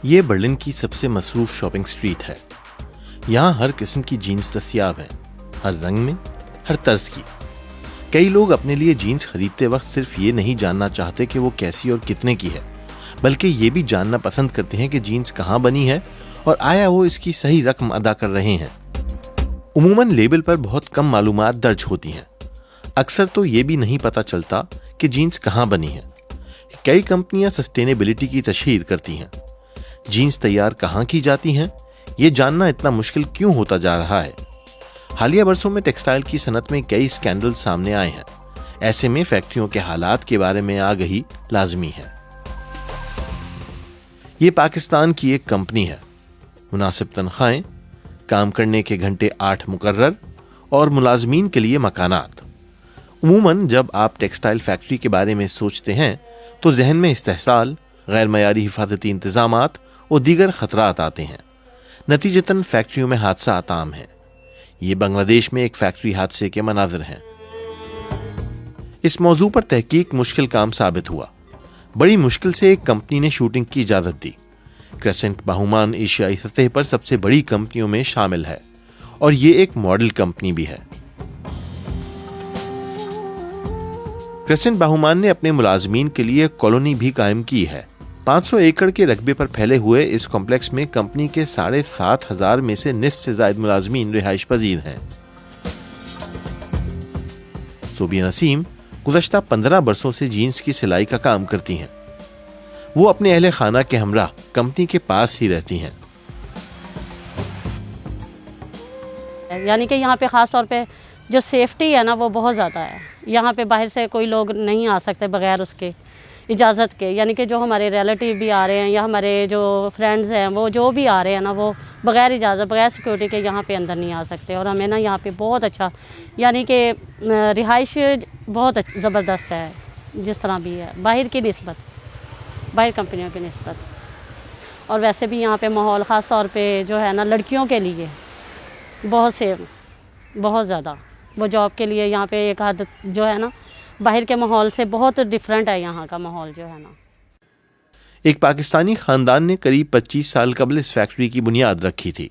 یہ برلن کی سب سے مصروف شاپنگ سٹریٹ ہے. یہاں ہر قسم کی جینز دستیاب ہے، ہر رنگ میں، ہر طرز کی. کئی لوگ اپنے لیے جینز خریدتے وقت صرف یہ نہیں جاننا چاہتے کہ وہ کیسی اور کتنے کی ہے، بلکہ یہ بھی جاننا پسند کرتے ہیں کہ جینز کہاں بنی ہے اور آیا وہ اس کی صحیح رقم ادا کر رہے ہیں. عموماً لیبل پر بہت کم معلومات درج ہوتی ہیں. اکثر تو یہ بھی نہیں پتہ چلتا کہ جینز کہاں بنی ہے. کئی کمپنیاں سسٹینیبلٹی کی تشہیر کرتی ہیں. جینز تیار کہاں کی جاتی ہیں، یہ جاننا اتنا مشکل کیوں ہوتا جا رہا ہے؟ حالیہ برسوں میں ٹیکسٹائل کی صنعت میں کئی اسکینڈل سامنے آئے ہیں. ایسے میں فیکٹریوں کے حالات کے بارے میں آگہی لازمی ہے. یہ پاکستان کی ایک کمپنی ہے. مناسب تنخواہیں، کام کرنے کے گھنٹے 8 مقرر اور ملازمین کے لیے مکانات. عموماً جب آپ ٹیکسٹائل فیکٹری کے بارے میں سوچتے ہیں تو ذہن میں استحصال، غیر معیاری حفاظتی انتظامات اور دیگر خطرات آتے ہیں. نتیجتاً فیکٹریوں میں حادثات عام ہیں. یہ بنگلہ دیش میں ایک فیکٹری حادثے کے مناظر ہیں. اس موضوع پر تحقیق مشکل کام ثابت ہوا. بڑی مشکل سے ایک کمپنی نے شوٹنگ کی اجازت دی. کریسنٹ باہومان ایشیائی سطح پر سب سے بڑی کمپنیوں میں شامل ہے اور یہ ایک ماڈل کمپنی بھی ہے. کریسنٹ باہومان نے اپنے ملازمین کے لیے کالونی بھی قائم کی ہے. 500 ایکڑ کے رقبے پر پھیلے ہوئے اس کمپلیکس میں کمپنی کے 7,500 میں سے نصف سے زائد ملازمین رہائش پذیر ہیں. صوبیہ نسیم گزشتہ 15 برسوں سے جینز کی سلائی کا کام کرتی ہیں. وہ اپنے اہل خانہ کے ہمراہ کمپنی کے پاس ہی رہتی ہیں. یعنی کہ یہاں پہ خاص طور پہ جو سیفٹی ہے نا وہ بہت زیادہ ہے. یہاں پہ باہر سے کوئی لوگ نہیں آ سکتے بغیر اس کے اجازت کے. یعنی کہ جو ہمارے ریلیٹیو بھی آ رہے ہیں یا ہمارے جو فرینڈز ہیں وہ جو بھی آ رہے ہیں نا وہ بغیر اجازت، بغیر سیکورٹی کے یہاں پہ اندر نہیں آ سکتے. اور ہمیں نا یہاں پہ بہت اچھا یعنی کہ رہائش بہت زبردست ہے جس طرح بھی ہے باہر کی نسبت، باہر کمپنیوں کی نسبت. اور ویسے بھی یہاں پہ ماحول خاص طور پہ جو ہے نا لڑکیوں کے لیے بہت سے بہت زیادہ وہ جاب کے لیے یہاں پہ ایک حد جو ہے نا باہر کے ماحول سے بہت ڈیفرنٹ ہے یہاں کا ماحول جو ہے نا. ایک پاکستانی خاندان نے قریب 25 سال قبل اس فیکٹری کی بنیاد رکھی تھی.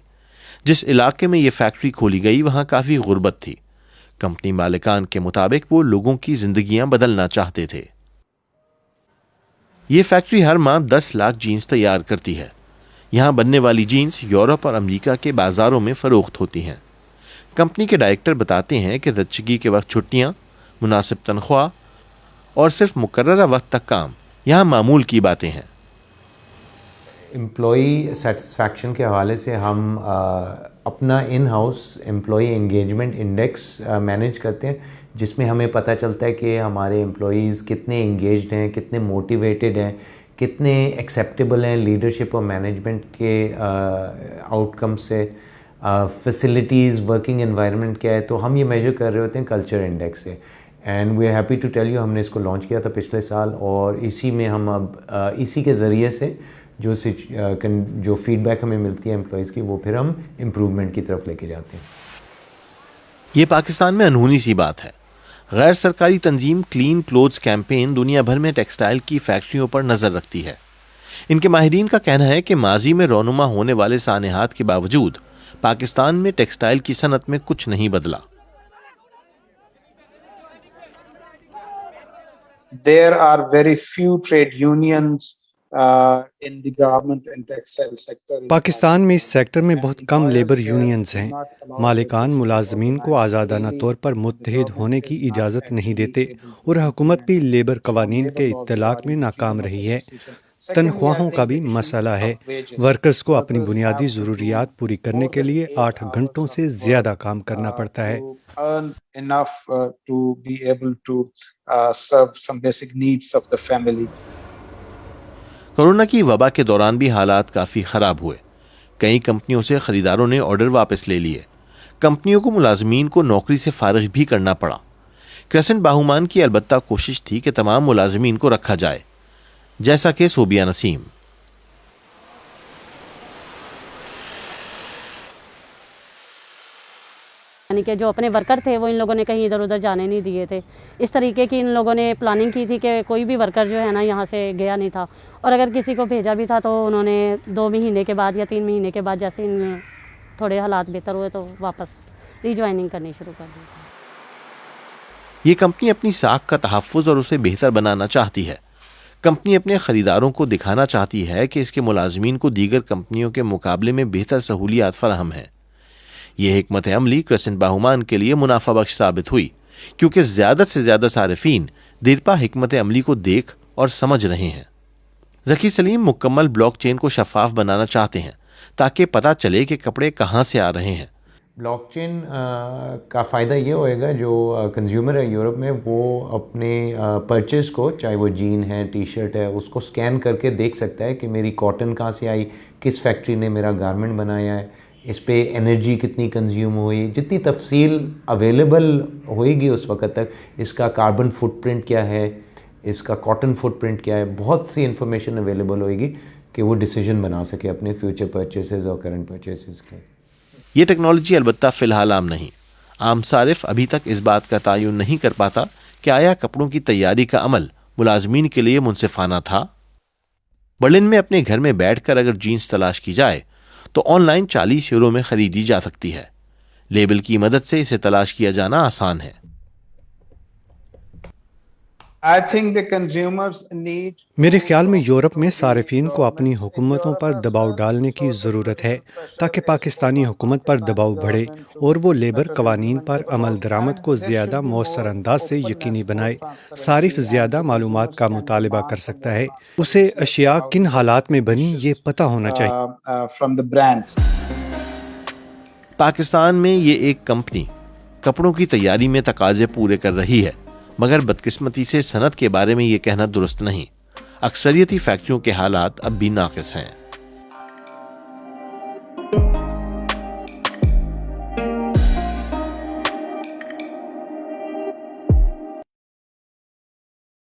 جس علاقے میں یہ فیکٹری کھولی گئی وہاں کافی غربت تھی. کمپنی مالکان کے مطابق وہ لوگوں کی زندگیاں بدلنا چاہتے تھے. یہ فیکٹری ہر ماہ 10 لاکھ جینز تیار کرتی ہے. یہاں بننے والی جینز یورپ اور امریکہ کے بازاروں میں فروخت ہوتی ہیں. کمپنی کے ڈائریکٹر بتاتے ہیں کہ زچگی کے وقت چھٹیاں، مناسب تنخواہ اور صرف مقررہ وقت تک کام یہاں معمول کی باتیں ہیں. امپلائی سیٹسفیکشن کے حوالے سے ہم اپنا in house employee engagement index manage کرتے ہیں، جس میں ہمیں پتہ چلتا ہے کہ ہمارے امپلائیز کتنے انگیجڈ ہیں، کتنے موٹیویٹڈ ہیں، کتنے ایکسیپٹیبل ہیں لیڈرشپ اور مینجمنٹ کے آؤٹ کم سے، فیسلٹیز، ورکنگ انوائرمنٹ کیا ہے. تو ہم یہ میجر کر رہے ہوتے ہیں کلچر انڈیکس سے. And we are happy to tell you, ہم نے اس کو لانچ کیا تھا پچھلے سال اور اسی میں ہم اب اسی کے ذریعے سے جو فیڈ بیک ہمیں ملتی ہے امپلائیز کی وہ پھر ہم امپروومنٹ کی طرف لے کے جاتے ہیں. یہ پاکستان میں انہونی سی بات ہے. غیر سرکاری تنظیم کلین کلوتھس کیمپین دنیا بھر میں ٹیکسٹائل کی فیکٹریوں پر نظر رکھتی ہے. ان کے ماہرین کا کہنا ہے کہ ماضی میں رونما ہونے والے سانحات کے باوجود پاکستان میں ٹیکسٹائل کی صنعت میں کچھ نہیں بدلا. There are very few trade unions in the garment and textile sector. Pakistan میں اس سیکٹر میں بہت کم لیبر یونینز ہیں. مالکان ملازمین کو آزادانہ طور پر متحد ہونے کی اجازت نہیں دیتے اور حکومت بھی لیبر قوانین کے اطلاق میں ناکام رہی ہے. تنخواہوں کا بھی مسئلہ ہے. ورکرز کو اپنی بنیادی ضروریات پوری کرنے کے لیے 8 گھنٹوں سے زیادہ کام کرنا پڑتا ہے. کورونا کی وبا کے دوران بھی حالات کافی خراب ہوئے. کئی کمپنیوں سے خریداروں نے آرڈر واپس لے لیے. کمپنیوں کو ملازمین کو نوکری سے فارغ بھی کرنا پڑا. کریسنٹ باہومان کی البتہ کوشش تھی کہ تمام ملازمین کو رکھا جائے، جیسا کہ صوبیہ نسیم. یعنی کہ جو اپنے ورکر تھے وہ ان لوگوں نے کہیں ادھر ادھر جانے نہیں دیے تھے. اس طریقے کی ان لوگوں نے پلاننگ کی تھی کہ کوئی بھی ورکر جو ہے نا یہاں سے گیا نہیں تھا, اور اگر کسی کو بھیجا بھی تھا تو انہوں نے 2 مہینے کے بعد یا 3 مہینے کے بعد جیسے ان تھوڑے حالات بہتر ہوئے تو واپس ری جوائننگ کرنی شروع کر دی. یہ کمپنی اپنی ساکھ کا تحفظ اور اسے بہتر بنانا چاہتی ہے. کمپنی اپنے خریداروں کو دکھانا چاہتی ہے کہ اس کے ملازمین کو دیگر کمپنیوں کے مقابلے میں بہتر سہولیات فراہم ہیں. یہ حکمت عملی کرسنٹ باہومان کے لیے منافع بخش ثابت ہوئی, کیونکہ زیادہ سے زیادہ صارفین دیرپا حکمت عملی کو دیکھ اور سمجھ رہے ہیں. ذکی سلیم مکمل بلاک چین کو شفاف بنانا چاہتے ہیں تاکہ پتہ چلے کہ کپڑے کہاں سے آ رہے ہیں. بلاک چین کا فائدہ یہ ہوئے گا جو کنزیومر ہے یورپ میں, وہ اپنے پرچیز کو, چاہے وہ جین ہے, ٹی شرٹ ہے, اس کو سکین کر کے دیکھ سکتا ہے کہ میری کاٹن کہاں سے آئی, کس فیکٹری نے میرا گارمنٹ بنایا ہے, اس پہ انرجی کتنی کنزیوم ہوئی, جتنی تفصیل اویلیبل ہوئے گی اس وقت تک, اس کا کاربن فٹ پرنٹ کیا ہے, اس کا کاٹن فٹ پرنٹ کیا ہے, بہت سی انفارمیشن اویلیبل ہوئے گی کہ وہ ڈیسیجن بنا سکے اپنے فیوچر پرچیسز اور کرنٹ پرچیسز کے. یہ ٹیکنالوجی البتہ فی الحال عام نہیں. عام صارف ابھی تک اس بات کا تعین نہیں کر پاتا کہ آیا کپڑوں کی تیاری کا عمل ملازمین کے لیے منصفانہ تھا. برلن میں اپنے گھر میں بیٹھ کر اگر جینس تلاش کی جائے تو آن لائن 40 یورو میں خریدی جا سکتی ہے. لیبل کی مدد سے اسے تلاش کیا جانا آسان ہے. I think the consumers need. میرے خیال میں یورپ میں صارفین کو اپنی حکومتوں پر دباؤ ڈالنے کی ضرورت ہے تاکہ پاکستانی حکومت پر دباؤ بڑھے اور وہ لیبر قوانین پر عمل درآمد کو زیادہ مؤثر انداز سے یقینی بنائے. صارف زیادہ معلومات کا مطالبہ کر سکتا ہے, اسے اشیاء کن حالات میں بنی یہ پتہ ہونا چاہیے. From the brands. پاکستان میں یہ ایک کمپنی کپڑوں کی تیاری میں تقاضے پورے کر رہی ہے, مگر بدقسمتی سے صنعت کے بارے میں یہ کہنا درست نہیں. اکثریتی فیکٹریوں کے حالات اب بھی ناقص ہیں.